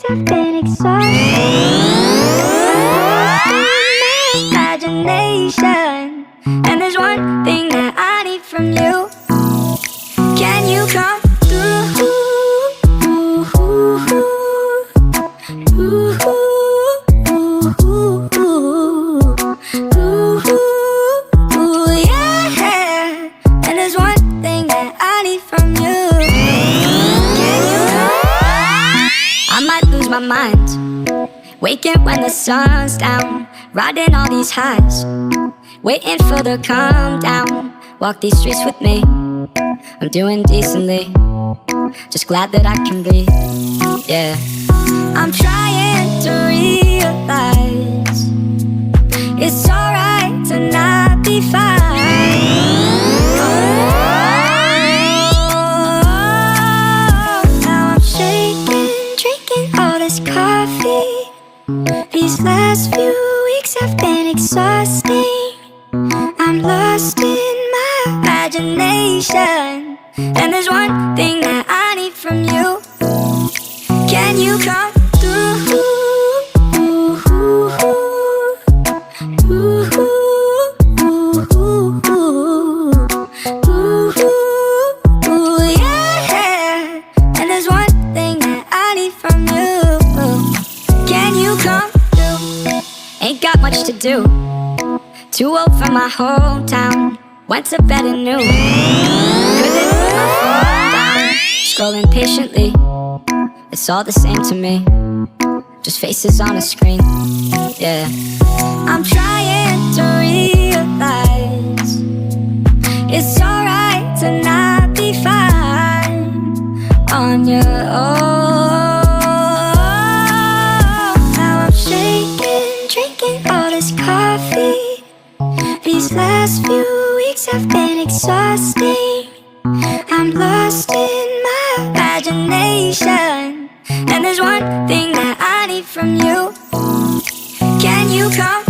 weeks have been exhausting. Imagination, and there's one thing that I need from you. Can you come through? Yeah. And there's one thing that I need from you. Can you come? I might lose my mind, waking when the sun's down, riding all these highs, waiting for the calm down. Walk these streets with me, I'm doing decently, just glad that I can breathe. Yeah, I'm trying to realize it's alright to not be fine. Now I'm shaking, drinking all this coffee. These last few weeks have been exhausting. I'm lost in my imagination, and there's one thing that I need from you. Can you come through? Yeah. And there's one thing that I need from you. Can you come through? Ain't got much to do, too old for my hometown. Went to bed at noon, couldn't put my phone down. Scrolling patiently, it's all the same to me, just faces on a screen. Yeah, I'm trying to realize it's alright to not be fine on your own. Now I'm shaking, drinking all this coffee. These last few weeks have been exhausting. I'm lost in my imagination, and there's one thing that I need from you. Can you come